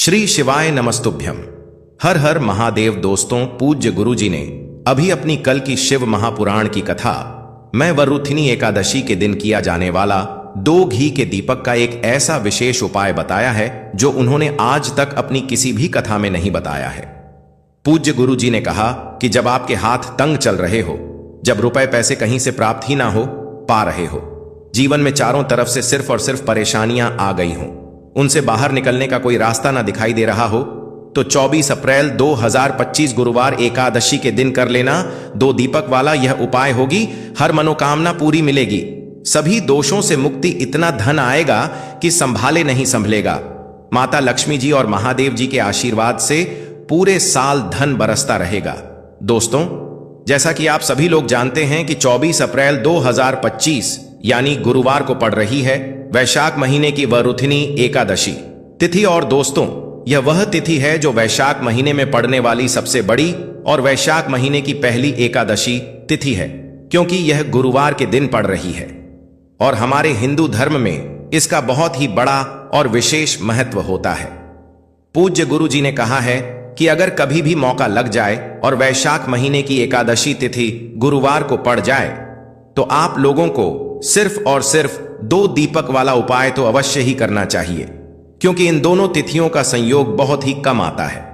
श्री शिवाय नमस्तुभ्यम। हर हर महादेव। दोस्तों, पूज्य गुरु जी ने अभी अपनी कल की शिव महापुराण की कथा मैं वरुथिनी एकादशी के दिन किया जाने वाला 2 घी के दीपक का एक ऐसा विशेष उपाय बताया है जो उन्होंने आज तक अपनी किसी भी कथा में नहीं बताया है। पूज्य गुरु जी ने कहा कि जब आपके हाथ तंग चल रहे हो, जब रुपए पैसे कहीं से प्राप्त ही ना हो पा रहे हो, जीवन में चारों तरफ से सिर्फ और सिर्फ परेशानियां आ गई हों, उनसे बाहर निकलने का कोई रास्ता ना दिखाई दे रहा हो, तो 24 अप्रैल 2025 गुरुवार एकादशी के दिन कर लेना 2 दीपक वाला यह उपाय होगी। हर मनोकामना पूरी मिलेगी, सभी दोषों से मुक्ति, इतना धन आएगा कि संभाले नहीं संभलेगा। माता लक्ष्मी जी और महादेव जी के आशीर्वाद से पूरे साल धन बरसता रहेगा। दोस्तों, जैसा कि आप सभी लोग जानते हैं कि 24 अप्रैल 2025 यानी गुरुवार को पड़ रही है वैशाख महीने की वरुथिनी एकादशी तिथि। और दोस्तों, यह वह तिथि है जो वैशाख महीने में पड़ने वाली सबसे बड़ी और वैशाख महीने की पहली एकादशी तिथि है, क्योंकि यह गुरुवार के दिन पड़ रही है। और हमारे हिंदू धर्म में इसका बहुत ही बड़ा और विशेष महत्व होता है। पूज्य गुरु जी ने कहा है कि अगर कभी भी मौका लग जाए और वैशाख महीने की एकादशी तिथि गुरुवार को पड़ जाए, तो आप लोगों को सिर्फ और सिर्फ 2 दीपक वाला उपाय तो अवश्य ही करना चाहिए, क्योंकि इन दोनों तिथियों का संयोग बहुत ही कम आता है।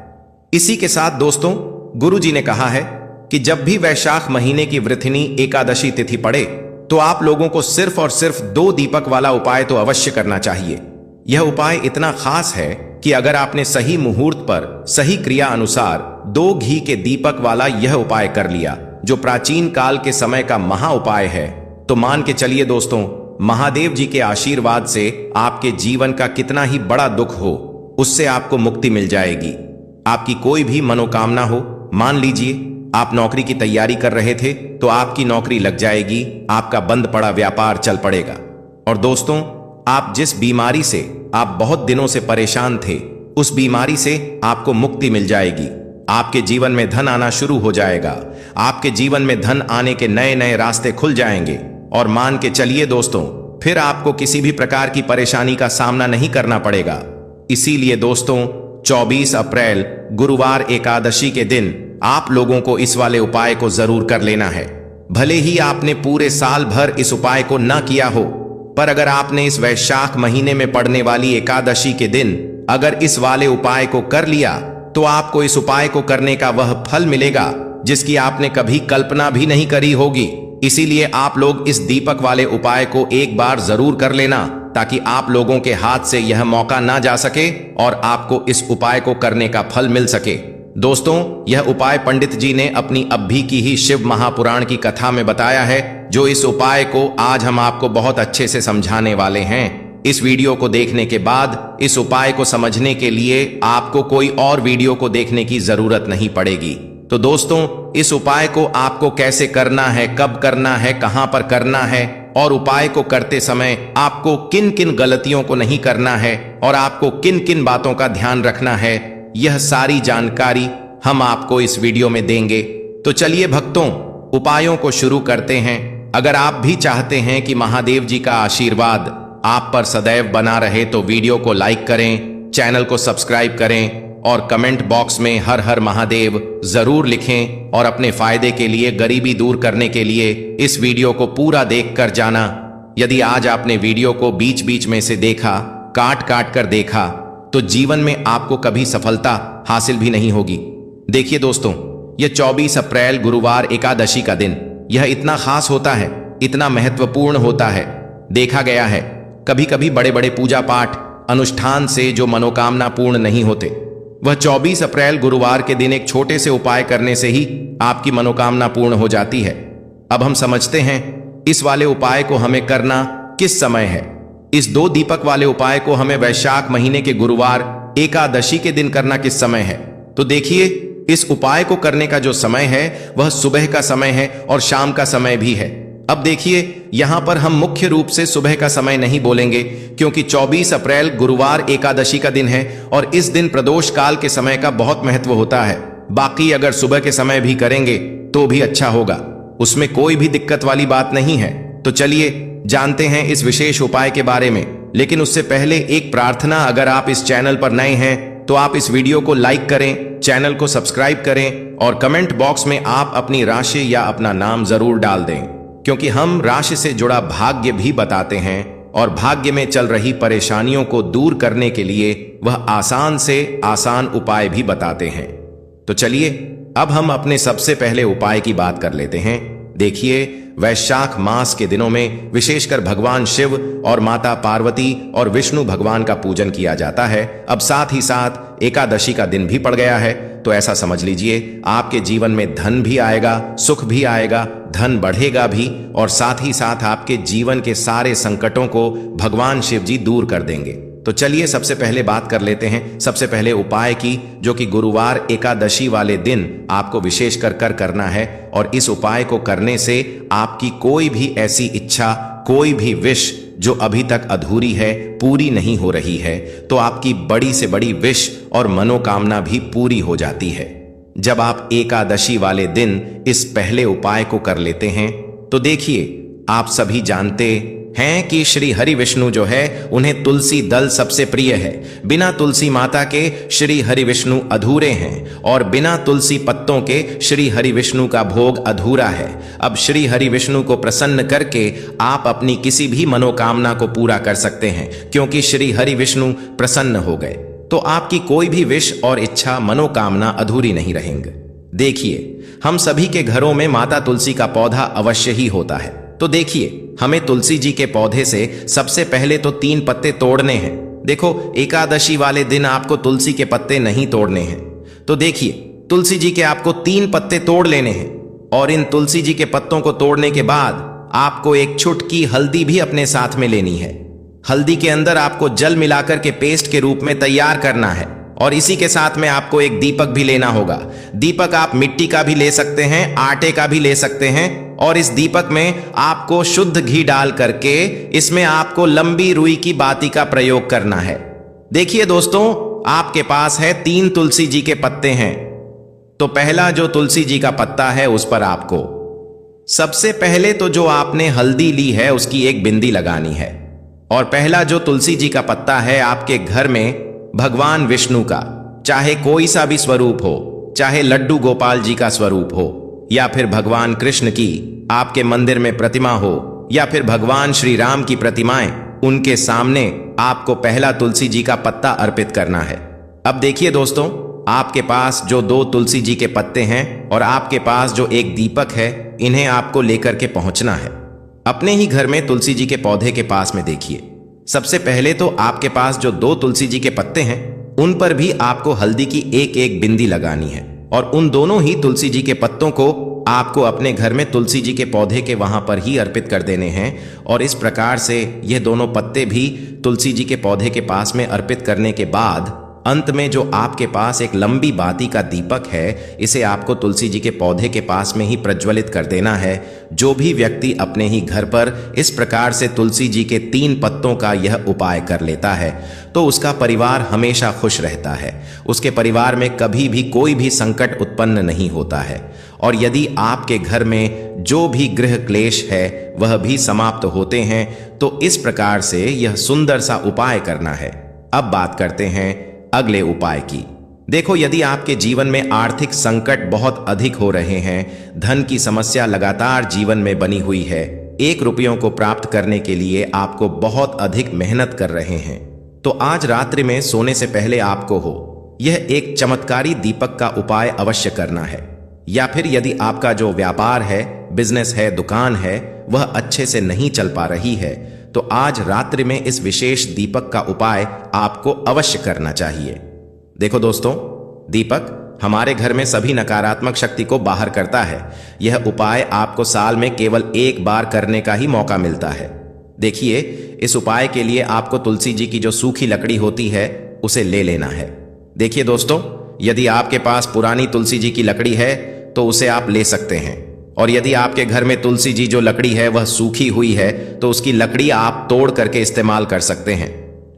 इसी के साथ दोस्तों, गुरु जी ने कहा है कि जब भी वैशाख महीने की वृथिनी एकादशी तिथि पड़े, तो आप लोगों को सिर्फ और सिर्फ 2 दीपक वाला उपाय तो अवश्य करना चाहिए। यह उपाय इतना खास है कि अगर आपने सही मुहूर्त पर सही क्रिया अनुसार 2 घी के दीपक वाला यह उपाय कर लिया, जो प्राचीन काल के समय का महा उपाय है, तो मान के चलिए दोस्तों, महादेव जी के आशीर्वाद से आपके जीवन का कितना ही बड़ा दुख हो, उससे आपको मुक्ति मिल जाएगी। आपकी कोई भी मनोकामना हो, मान लीजिए आप नौकरी की तैयारी कर रहे थे तो आपकी नौकरी लग जाएगी, आपका बंद पड़ा व्यापार चल पड़ेगा। और दोस्तों, आप जिस बीमारी से आप बहुत दिनों से परेशान थे, उस बीमारी से आपको मुक्ति मिल जाएगी। आपके जीवन में धन आना शुरू हो जाएगा, आपके जीवन में धन आने के नए नए रास्ते खुल जाएंगे। और मान के चलिए दोस्तों, फिर आपको किसी भी प्रकार की परेशानी का सामना नहीं करना पड़ेगा। इसीलिए दोस्तों, 24 अप्रैल गुरुवार एकादशी के दिन आप लोगों को इस वाले उपाय को जरूर कर लेना है। भले ही आपने पूरे साल भर इस उपाय को न किया हो, पर अगर आपने इस वैशाख महीने में पड़ने वाली एकादशी के दिन अगर इस वाले उपाय को कर लिया, तो आपको इस उपाय को करने का वह फल मिलेगा जिसकी आपने कभी कल्पना भी नहीं करी होगी। इसीलिए आप लोग इस दीपक वाले उपाय को एक बार जरूर कर लेना, ताकि आप लोगों के हाथ से यह मौका ना जा सके और आपको इस उपाय को करने का फल मिल सके। दोस्तों, यह उपाय पंडित जी ने अपनी अभी की ही शिव महापुराण की कथा में बताया है, जो इस उपाय को आज हम आपको बहुत अच्छे से समझाने वाले हैं। इस वीडियो को देखने के बाद इस उपाय को समझने के लिए आपको कोई और वीडियो को देखने की जरूरत नहीं पड़ेगी। तो दोस्तों, इस उपाय को आपको कैसे करना है, कब करना है, कहां पर करना है, और उपाय को करते समय आपको किन किन गलतियों को नहीं करना है और आपको किन किन बातों का ध्यान रखना है, यह सारी जानकारी हम आपको इस वीडियो में देंगे। तो चलिए भक्तों, उपायों को शुरू करते हैं। अगर आप भी चाहते हैं कि महादेव जी का आशीर्वाद आप पर सदैव बना रहे, तो वीडियो को लाइक करें, चैनल को सब्सक्राइब करें और कमेंट बॉक्स में हर हर महादेव जरूर लिखें। और अपने फायदे के लिए, गरीबी दूर करने के लिए इस वीडियो को पूरा देख कर जाना। यदि आज आपने वीडियो को बीच बीच में से देखा, काट काट कर देखा, तो जीवन में आपको कभी सफलता हासिल भी नहीं होगी। देखिए दोस्तों, यह 24 अप्रैल गुरुवार एकादशी का दिन यह इतना खास होता है, इतना महत्वपूर्ण होता है। देखा गया है कभी कभी बड़े बड़े पूजा पाठ अनुष्ठान से जो मनोकामना पूर्ण नहीं होते, वह 24 अप्रैल गुरुवार के दिन एक छोटे से उपाय करने से ही आपकी मनोकामना पूर्ण हो जाती है। अब हम समझते हैं इस वाले उपाय को हमें करना किस समय है। इस 2 दीपक वाले उपाय को हमें वैशाख महीने के गुरुवार एकादशी के दिन करना किस समय है। तो देखिए, इस उपाय को करने का जो समय है वह सुबह का समय है और शाम का समय भी है। अब देखिए, यहां पर हम मुख्य रूप से सुबह का समय नहीं बोलेंगे, क्योंकि 24 अप्रैल गुरुवार एकादशी का दिन है और इस दिन प्रदोष काल के समय का बहुत महत्व होता है। बाकी अगर सुबह के समय भी करेंगे तो भी अच्छा होगा, उसमें कोई भी दिक्कत वाली बात नहीं है। तो चलिए जानते हैं इस विशेष उपाय के बारे में। लेकिन उससे पहले एक प्रार्थना, अगर आप इस चैनल पर नए हैं तो आप इस वीडियो को लाइक करें, चैनल को सब्सक्राइब करें और कमेंट बॉक्स में आप अपनी राशि या अपना नाम जरूर डाल दें, क्योंकि हम राशि से जुड़ा भाग्य भी बताते हैं और भाग्य में चल रही परेशानियों को दूर करने के लिए वह आसान से आसान उपाय भी बताते हैं। तो चलिए अब हम अपने सबसे पहले उपाय की बात कर लेते हैं। देखिए, वैशाख मास के दिनों में विशेषकर भगवान शिव और माता पार्वती और विष्णु भगवान का पूजन किया जाता है। अब साथ ही साथ एकादशी का दिन भी पड़ गया है, तो ऐसा समझ लीजिए आपके जीवन में धन भी आएगा, सुख भी आएगा, धन बढ़ेगा भी और साथ ही साथ आपके जीवन के सारे संकटों को भगवान शिव जी दूर कर देंगे। तो चलिए सबसे पहले बात कर लेते हैं सबसे पहले उपाय की, जो कि गुरुवार एकादशी वाले दिन आपको विशेष कर करना है। और इस उपाय को करने से आपकी कोई भी ऐसी इच्छा, कोई भी विश जो अभी तक अधूरी है, पूरी नहीं हो रही है, तो आपकी बड़ी से बड़ी विश और मनोकामना भी पूरी हो जाती है। जब आप एकादशी वाले दिन इस पहले उपाय को कर लेते हैं तो देखिए, आप सभी जानते हैं कि श्री हरि विष्णु जो है उन्हें तुलसी दल सबसे प्रिय है। बिना तुलसी माता के श्री हरि विष्णु अधूरे हैं और बिना तुलसी पत्तों के श्री हरि विष्णु का भोग अधूरा है। अब श्री हरि विष्णु को प्रसन्न करके आप अपनी किसी भी मनोकामना को पूरा कर सकते हैं, क्योंकि श्री हरि विष्णु प्रसन्न हो गए तो आपकी कोई भी विश और इच्छा, मनोकामना अधूरी नहीं रहेंगे। देखिए, हम सभी के घरों में माता तुलसी का पौधा अवश्य ही होता है। तो देखिए, हमें तुलसी जी के पौधे से सबसे पहले तो 3 पत्ते तोड़ने हैं। देखो, एकादशी वाले दिन आपको तुलसी के पत्ते नहीं तोड़ने हैं। तो देखिए, तुलसी जी के आपको 3 पत्ते तोड़ लेने हैं और इन तुलसी जी के पत्तों को तोड़ने के बाद आपको एक चुटकी हल्दी भी अपने साथ में लेनी है। हल्दी के अंदर आपको जल मिलाकर के पेस्ट के रूप में तैयार करना है और इसी के साथ में आपको एक दीपक भी लेना होगा। दीपक आप मिट्टी का भी ले सकते हैं, आटे का भी ले सकते हैं और इस दीपक में आपको शुद्ध घी डाल करके इसमें आपको लंबी रुई की बाती का प्रयोग करना है। देखिए दोस्तों, आपके पास है 3 तुलसी जी के पत्ते हैं। तो पहला जो तुलसी जी का पत्ता है उस पर आपको सबसे पहले तो जो आपने हल्दी ली है उसकी एक बिंदी लगानी है। और पहला जो तुलसी जी का पत्ता है, आपके घर में भगवान विष्णु का चाहे कोई सा भी स्वरूप हो, चाहे लड्डू गोपाल जी का स्वरूप हो या फिर भगवान कृष्ण की आपके मंदिर में प्रतिमा हो या फिर भगवान श्री राम की प्रतिमाएं, उनके सामने आपको पहला तुलसी जी का पत्ता अर्पित करना है। अब देखिए दोस्तों, आपके पास जो 2 तुलसी जी के पत्ते हैं और आपके पास जो एक दीपक है, इन्हें आपको लेकर के पहुंचना है अपने ही घर में तुलसी जी के पौधे के पास में। देखिए, सबसे पहले तो आपके पास जो 2 तुलसी जी के पत्ते हैं उन पर भी आपको हल्दी की एक बिंदी लगानी है और उन दोनों ही तुलसी जी के पत्तों को आपको अपने घर में तुलसी जी के पौधे के वहां पर ही अर्पित कर देने हैं। और इस प्रकार से ये दोनों पत्ते भी तुलसी जी के पौधे के पास में अर्पित करने के बाद अंत में जो आपके पास एक लंबी बाती का दीपक है, इसे आपको तुलसी जी के पौधे के पास में ही प्रज्वलित कर देना है। जो भी व्यक्ति अपने ही घर पर इस प्रकार से तुलसी जी के 3 पत्तों का यह उपाय कर लेता है तो उसका परिवार हमेशा खुश रहता है, उसके परिवार में कभी भी कोई भी संकट उत्पन्न नहीं होता है और यदि आपके घर में जो भी गृह क्लेश है वह भी समाप्त होते हैं। तो इस प्रकार से यह सुंदर सा उपाय करना है। अब बात करते हैं अगले उपाय की। देखो, यदि आपके जीवन में आर्थिक संकट बहुत अधिक हो रहे हैं, धन की समस्या लगातार जीवन में बनी हुई है, 1 रुपयों को प्राप्त करने के लिए आपको बहुत अधिक मेहनत कर रहे हैं, तो आज रात्रि में सोने से पहले आपको यह एक चमत्कारी दीपक का उपाय अवश्य करना है। या फिर यदि आपका जो व्यापार है, बिजनेस है, दुकान है, वह अच्छे से नहीं चल पा रही है, तो आज रात्रि में इस विशेष दीपक का उपाय आपको अवश्य करना चाहिए। देखो दोस्तों, दीपक हमारे घर में सभी नकारात्मक शक्ति को बाहर करता है। यह उपाय आपको साल में केवल 1 बार करने का ही मौका मिलता है। देखिए, इस उपाय के लिए आपको तुलसी जी की जो सूखी लकड़ी होती है उसे ले लेना है। देखिए दोस्तों, यदि आपके पास पुरानी तुलसी जी की लकड़ी है तो उसे आप ले सकते हैं, और यदि आपके घर में तुलसी जी जो लकड़ी है वह सूखी हुई है तो उसकी लकड़ी आप तोड़ करके इस्तेमाल कर सकते हैं।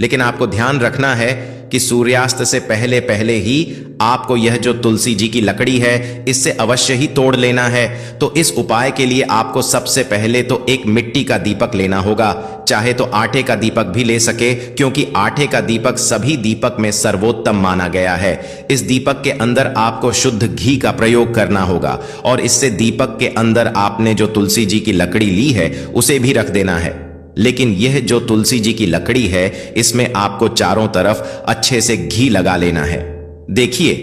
लेकिन आपको ध्यान रखना है कि सूर्यास्त से पहले पहले ही आपको यह जो तुलसी जी की लकड़ी है इससे अवश्य ही तोड़ लेना है। तो इस उपाय के लिए आपको सबसे पहले तो एक मिट्टी का दीपक लेना होगा, चाहे तो आटे का दीपक भी ले सके, क्योंकि आटे का दीपक सभी दीपक में सर्वोत्तम माना गया है। इस दीपक के अंदर आपको शुद्ध घी का प्रयोग करना होगा और इससे दीपक के अंदर आपने जो तुलसी जी की लकड़ी ली है उसे भी रख देना है। लेकिन यह जो तुलसी जी की लकड़ी है इसमें आपको चारों तरफ अच्छे से घी लगा लेना है। देखिए,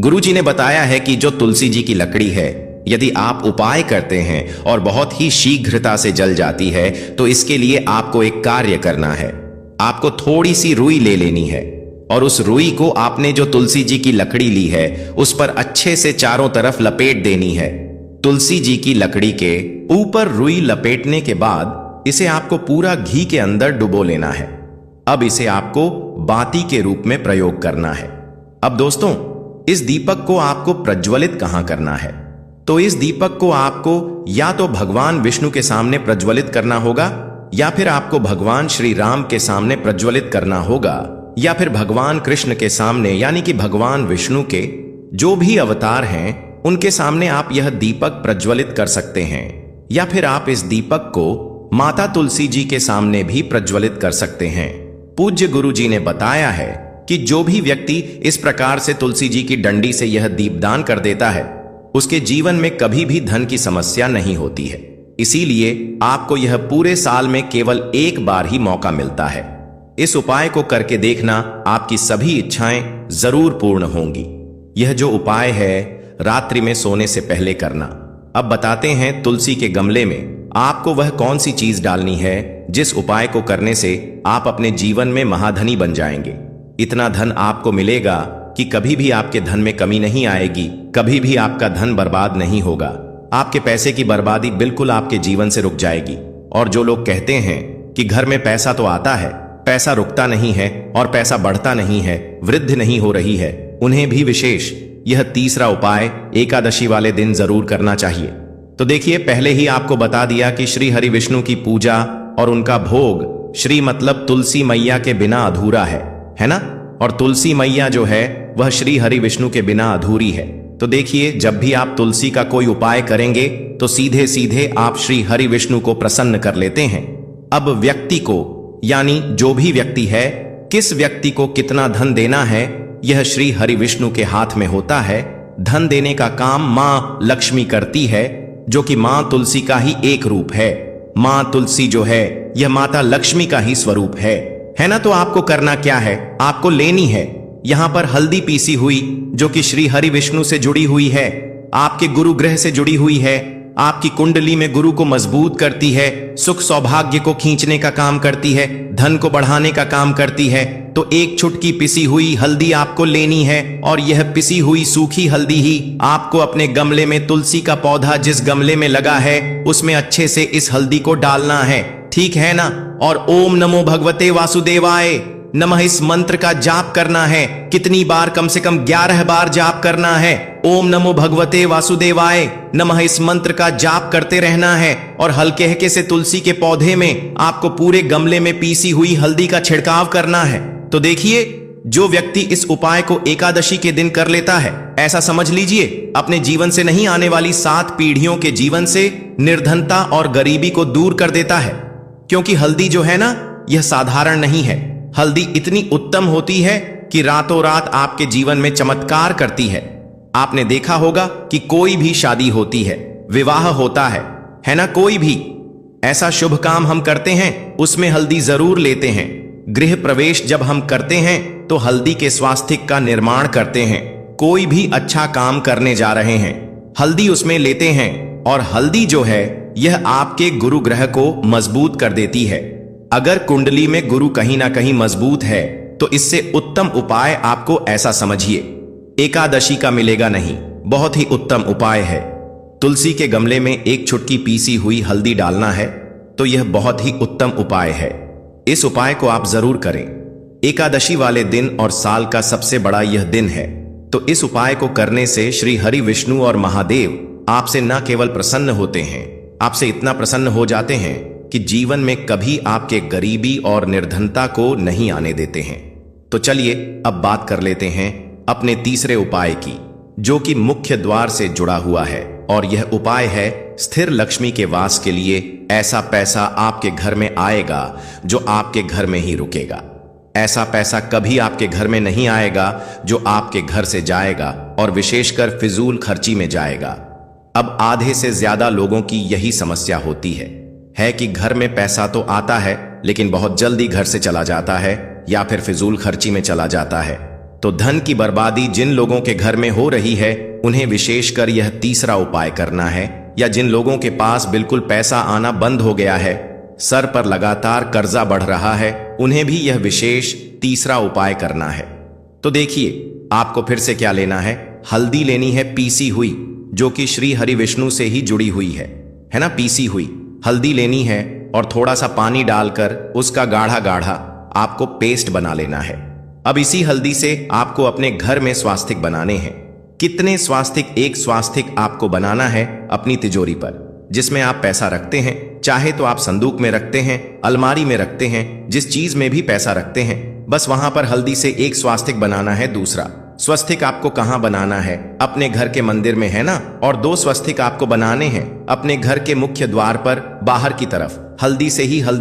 गुरुजी ने बताया है कि जो तुलसी जी की लकड़ी है यदि आप उपाय करते हैं और बहुत ही शीघ्रता से जल जाती है तो इसके लिए आपको एक कार्य करना है। आपको थोड़ी सी रुई ले लेनी है और उस रुई को आपने जो तुलसी जी की लकड़ी ली है उस पर अच्छे से चारों तरफ लपेट देनी है। तुलसी जी की लकड़ी के ऊपर रुई लपेटने के बाद इसे आपको पूरा घी के अंदर डुबो लेना है। अब इसे आपको बाती के रूप में प्रयोग करना है। अब दोस्तों, इस दीपक को आपको प्रज्वलित कहां करना है? तो इस दीपक को आपको या तो भगवान विष्णु के सामने प्रज्वलित करना होगा, या फिर आपको भगवान श्री राम के सामने प्रज्वलित करना होगा, या फिर भगवान कृष्ण के सामने, यानी कि भगवान विष्णु के जो भी अवतार हैं उनके सामने आप यह दीपक प्रज्वलित कर सकते हैं। या फिर आप इस दीपक को माता तुलसी जी के सामने भी प्रज्वलित कर सकते हैं। पूज्य गुरु जी ने बताया है कि जो भी व्यक्ति इस प्रकार से तुलसी जी की डंडी से यह दीपदान कर देता है उसके जीवन में कभी भी धन की समस्या नहीं होती है। इसीलिए आपको यह पूरे साल में केवल एक बार ही मौका मिलता है। इस उपाय को करके देखना, आपकी सभी इच्छाएं जरूर पूर्ण होंगी। यह जो उपाय है रात्रि में सोने से पहले करना। अब बताते हैं तुलसी के गमले में आपको वह कौन सी चीज डालनी है जिस उपाय को करने से आप अपने जीवन में महाधनी बन जाएंगे। इतना धन आपको मिलेगा कि कभी भी आपके धन में कमी नहीं आएगी, कभी भी आपका धन बर्बाद नहीं होगा। आपके पैसे की बर्बादी बिल्कुल आपके जीवन से रुक जाएगी। और जो लोग कहते हैं कि घर में पैसा तो आता है, पैसा रुकता नहीं है और पैसा बढ़ता नहीं है, वृद्धि नहीं हो रही है, उन्हें भी विशेष यह तीसरा उपाय एकादशी वाले दिन जरूर करना चाहिए। तो देखिए, पहले ही आपको बता दिया कि श्री हरि विष्णु की पूजा और उनका भोग श्री मतलब तुलसी मैया के बिना अधूरा है ना? और तुलसी मैया जो है वह श्री हरि विष्णु के बिना अधूरी है। तो देखिए, जब भी आप तुलसी का कोई उपाय करेंगे तो सीधे सीधे आप श्री हरि विष्णु को प्रसन्न कर लेते हैं। अब व्यक्ति को, यानी जो भी व्यक्ति है, किस व्यक्ति को कितना धन देना है यह श्री हरि विष्णु के हाथ में होता है। धन देने का काम मां लक्ष्मी करती है, जो कि मां तुलसी का ही एक रूप है। मां तुलसी जो है यह माता लक्ष्मी का ही स्वरूप है ना? तो आपको करना क्या है? आपको लेनी है यहां पर हल्दी पीसी हुई, जो कि श्री हरि विष्णु से जुड़ी हुई है, आपके गुरु ग्रह से जुड़ी हुई है, आपकी कुंडली में गुरु को मजबूत करती है, सुख सौभाग्य को खींचने का काम करती है, धन को बढ़ाने का काम करती है। तो एक चुटकी पिसी हुई हल्दी आपको लेनी है और यह पिसी हुई सूखी हल्दी ही आपको अपने गमले में, तुलसी का पौधा जिस गमले में लगा है उसमें अच्छे से इस हल्दी को डालना है, ठीक है ना? और ओम नमो भगवते वासुदेवाय नमः इस मंत्र का जाप करना है। कितनी बार? कम से कम 11 बार जाप करना है। ओम नमो भगवते वासुदेवाय नमः इस मंत्र का जाप करते रहना है और हल्के हल्के से तुलसी के पौधे में आपको पूरे गमले में पीसी हुई हल्दी का छिड़काव करना है। तो देखिए, जो व्यक्ति इस उपाय को एकादशी के दिन कर लेता है, ऐसा समझ लीजिए अपने जीवन से नहीं आने वाली 7 पीढ़ियों के जीवन से निर्धनता और गरीबी को दूर कर देता है। क्योंकि हल्दी जो है ना, यह साधारण नहीं है। हल्दी इतनी उत्तम होती है कि रातों रात आपके जीवन में चमत्कार करती है। आपने देखा होगा कि कोई भी शादी होती है, विवाह होता है ना? कोई भी ऐसा शुभ काम हम करते हैं उसमें हल्दी जरूर लेते हैं। गृह प्रवेश जब हम करते हैं तो हल्दी के स्वास्तिक का निर्माण करते हैं। कोई भी अच्छा काम करने जा रहे हैं, हल्दी उसमें लेते हैं। और हल्दी जो है यह आपके गुरु ग्रह को मजबूत कर देती है। अगर कुंडली में गुरु कहीं ना कहीं मजबूत है तो इससे उत्तम उपाय आपको ऐसा समझिए एकादशी का मिलेगा नहीं। बहुत ही उत्तम उपाय है। तुलसी के गमले में एक चुटकी पीसी हुई हल्दी डालना है, तो यह बहुत ही उत्तम उपाय है। इस उपाय को आप जरूर करें। एकादशी वाले दिन और साल का सबसे बड़ा यह दिन है। तो इस उपाय को करने से श्री हरि विष्णु और महादेव आपसे न केवल प्रसन्न होते हैं, आपसे इतना प्रसन्न हो जाते हैं कि जीवन में कभी आपके गरीबी और निर्धनता को नहीं आने देते हैं। तो चलिए अब बात कर लेते हैं अपने तीसरे उपाय की, जो कि मुख्य द्वार से जुड़ा हुआ है। और यह उपाय है स्थिर लक्ष्मी के वास के लिए। ऐसा पैसा आपके घर में आएगा जो आपके घर में ही रुकेगा। ऐसा पैसा कभी आपके घर में नहीं आएगा जो आपके घर से जाएगा और विशेषकर फिजूल खर्ची में जाएगा। अब आधे से ज्यादा लोगों की यही समस्या होती है कि घर में पैसा तो आता है लेकिन बहुत जल्दी घर से चला जाता है या फिर फिजूल खर्ची में चला जाता है। तो धन की बर्बादी जिन लोगों के घर में हो रही है उन्हें विशेषकर यह तीसरा उपाय करना है, या जिन लोगों के पास बिल्कुल पैसा आना बंद हो गया है, सर पर लगातार कर्जा बढ़ रहा है, उन्हें भी यह विशेष तीसरा उपाय करना है। तो देखिए आपको फिर से क्या लेना है। हल्दी लेनी है पीसी हुई, जो कि श्री हरि विष्णु से ही जुड़ी हुई है ना। पीसी हुई हल्दी लेनी है और थोड़ा सा पानी डालकर उसका गाढ़ा गाढ़ा आपको पेस्ट बना लेना है। अब इसी हल्दी से आपको अपने घर में स्वास्तिक बनाने हैं। कितने स्वास्तिक? एक स्वास्तिक आपको बनाना है अपनी तिजोरी पर, जिसमें आप पैसा रखते हैं। चाहे तो आप संदूक में रखते हैं, अलमारी में रखते हैं, जिस चीज में भी पैसा रखते हैं, बस वहां पर हल्दी से एक स्वास्तिक बनाना है। दूसरा स्वस्तिक आपको कहां बनाना है? अपने घर के मंदिर में, है ना। और 2 स्वस्तिक आपको बनाने हैं अपने घर के मुख्य द्वार पर बाहर की तरफ। हल्दी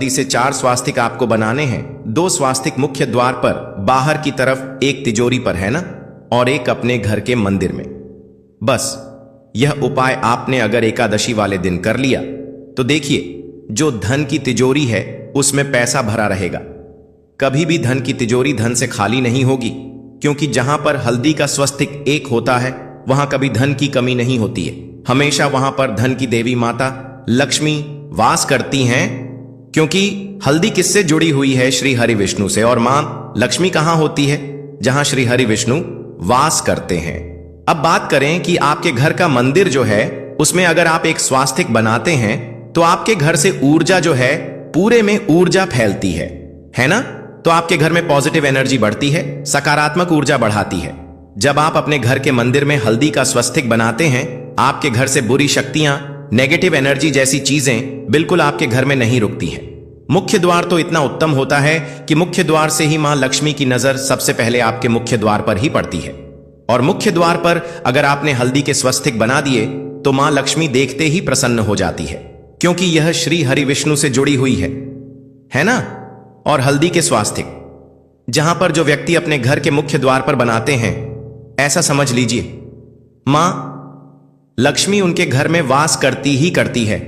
से 4 स्वास्तिक आपको बनाने हैं। 2 स्वास्तिक मुख्य द्वार पर बाहर की तरफ, एक तिजोरी पर, है ना, और एक अपने घर के मंदिर में। बस यह उपाय आपने अगर एकादशी वाले दिन कर लिया तो देखिए जो धन की तिजोरी है उसमें पैसा भरा रहेगा। कभी भी धन की तिजोरी धन से खाली नहीं होगी, क्योंकि जहां पर हल्दी का स्वस्तिक एक होता है वहां कभी धन की कमी नहीं होती है। हमेशा वहां पर धन की देवी माता लक्ष्मी वास करती हैं, क्योंकि हल्दी किससे जुड़ी हुई है? श्री हरि विष्णु से। और मां लक्ष्मी कहां होती है? जहां श्री हरि विष्णु वास करते हैं। अब बात करें कि आपके घर का मंदिर जो है उसमें अगर आप एक स्वास्तिक बनाते हैं तो आपके घर से ऊर्जा जो है, पूरे में ऊर्जा फैलती है ना। तो आपके घर में पॉजिटिव एनर्जी बढ़ती है, सकारात्मक ऊर्जा बढ़ाती है। जब आप अपने घर के मंदिर में हल्दी का स्वस्तिक बनाते हैं, आपके घर से बुरी शक्तियां, नेगेटिव एनर्जी जैसी चीजें बिल्कुल आपके घर में नहीं रुकती हैं। मुख्य द्वार तो इतना उत्तम होता है कि मुख्य द्वार से ही मां लक्ष्मी की नजर सबसे पहले आपके मुख्य द्वार पर ही पड़ती है। और मुख्य द्वार पर अगर आपने हल्दी के स्वस्तिक बना दिए तो मां लक्ष्मी देखते ही प्रसन्न हो जाती है, क्योंकि यह श्री हरि विष्णु से जुड़ी हुई है ना। और हल्दी के स्वास्तिक जहां पर जो व्यक्ति अपने घर के मुख्य द्वार पर बनाते हैं, ऐसा समझ लीजिए मां लक्ष्मी उनके घर में वास करती ही करती है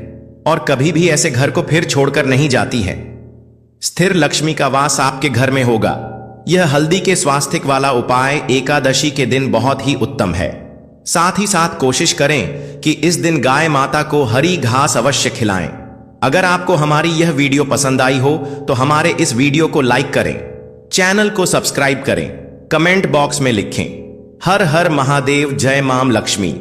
और कभी भी ऐसे घर को फिर छोड़कर नहीं जाती है। स्थिर लक्ष्मी का वास आपके घर में होगा। यह हल्दी के स्वास्तिक वाला उपाय एकादशी के दिन बहुत ही उत्तम है। साथ ही साथ कोशिश करें कि इस दिन गाय माता को हरी घास अवश्य खिलाएं। अगर आपको हमारी यह वीडियो पसंद आई हो तो हमारे इस वीडियो को लाइक करें, चैनल को सब्सक्राइब करें, कमेंट बॉक्स में लिखें हर हर महादेव, जय मां लक्ष्मी।